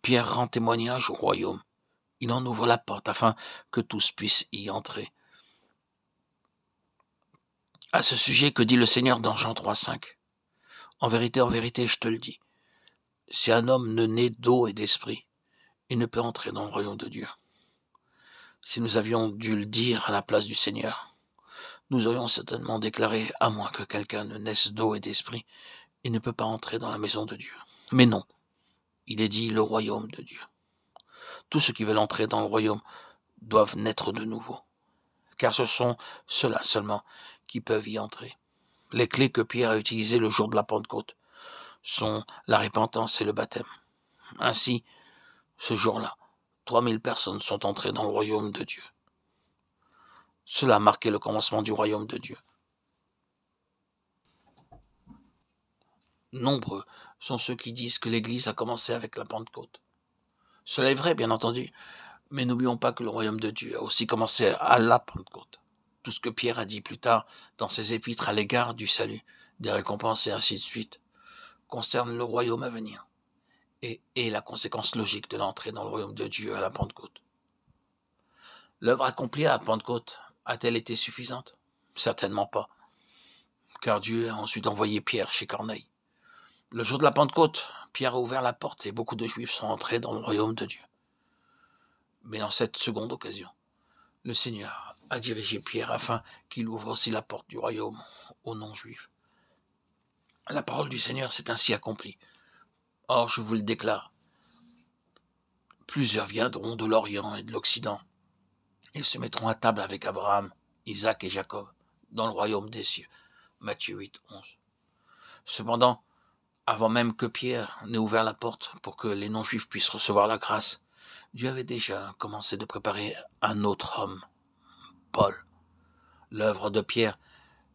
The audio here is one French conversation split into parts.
Pierre rend témoignage au royaume. Il en ouvre la porte afin que tous puissent y entrer. À ce sujet, que dit le Seigneur dans Jean 3,5 ? En vérité, je te le dis, si un homme ne naît d'eau et d'esprit, il ne peut entrer dans le royaume de Dieu. Si nous avions dû le dire à la place du Seigneur, nous aurions certainement déclaré, à moins que quelqu'un ne naisse d'eau et d'esprit, il ne peut pas entrer dans la maison de Dieu. Mais non, il est dit le royaume de Dieu. Tous ceux qui veulent entrer dans le royaume doivent naître de nouveau, car ce sont ceux-là seulement qui peuvent y entrer. Les clés que Pierre a utilisées le jour de la Pentecôte sont la repentance et le baptême. Ainsi, ce jour-là, 3000 personnes sont entrées dans le royaume de Dieu. Cela a marqué le commencement du royaume de Dieu. Nombreux sont ceux qui disent que l'Église a commencé avec la Pentecôte. Cela est vrai, bien entendu, mais n'oublions pas que le royaume de Dieu a aussi commencé à la Pentecôte. Tout ce que Pierre a dit plus tard dans ses épîtres à l'égard du salut, des récompenses et ainsi de suite, concerne le royaume à venir et est la conséquence logique de l'entrée dans le royaume de Dieu à la Pentecôte. L'œuvre accomplie à la Pentecôte a-t-elle été suffisante ? Certainement pas, car Dieu a ensuite envoyé Pierre chez Corneille. Le jour de la Pentecôte, Pierre a ouvert la porte et beaucoup de Juifs sont entrés dans le royaume de Dieu. Mais en cette seconde occasion, le Seigneur a dirigé Pierre afin qu'il ouvre aussi la porte du royaume aux non-juifs. La parole du Seigneur s'est ainsi accomplie. Or, je vous le déclare, plusieurs viendront de l'Orient et de l'Occident et se mettront à table avec Abraham, Isaac et Jacob dans le royaume des cieux. Matthieu 8, 11. Cependant, avant même que Pierre n'ait ouvert la porte pour que les non-juifs puissent recevoir la grâce, Dieu avait déjà commencé de préparer un autre homme, Paul. L'œuvre de Pierre,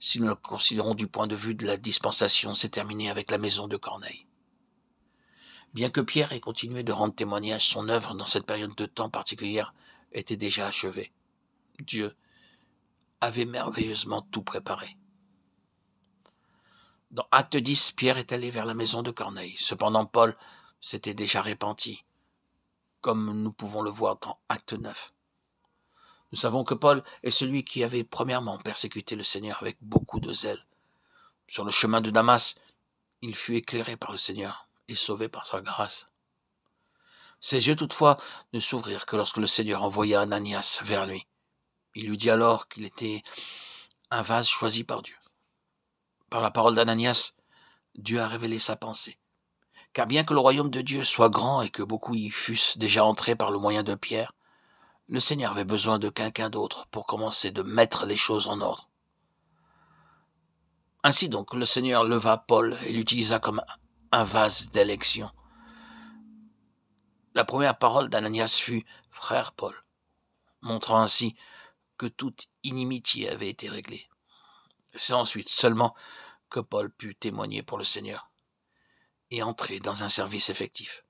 si nous le considérons du point de vue de la dispensation, s'est terminée avec la maison de Corneille. Bien que Pierre ait continué de rendre témoignage, son œuvre dans cette période de temps particulière était déjà achevée. Dieu avait merveilleusement tout préparé. Dans Acte 10, Pierre est allé vers la maison de Corneille. Cependant, Paul s'était déjà repenti, comme nous pouvons le voir dans Acte 9. Nous savons que Paul est celui qui avait premièrement persécuté le Seigneur avec beaucoup de zèle. Sur le chemin de Damas, il fut éclairé par le Seigneur et sauvé par sa grâce. Ses yeux toutefois ne s'ouvrirent que lorsque le Seigneur envoya Ananias vers lui. Il lui dit alors qu'il était un vase choisi par Dieu. Par la parole d'Ananias, Dieu a révélé sa pensée. Car bien que le royaume de Dieu soit grand et que beaucoup y fussent déjà entrés par le moyen de Pierre, le Seigneur avait besoin de quelqu'un d'autre pour commencer de mettre les choses en ordre. Ainsi donc, le Seigneur leva Paul et l'utilisa comme un vase d'élection. La première parole d'Ananias fut « Frère Paul », montrant ainsi que toute inimitié avait été réglée. C'est ensuite seulement que Paul put témoigner pour le Seigneur et entrer dans un service effectif.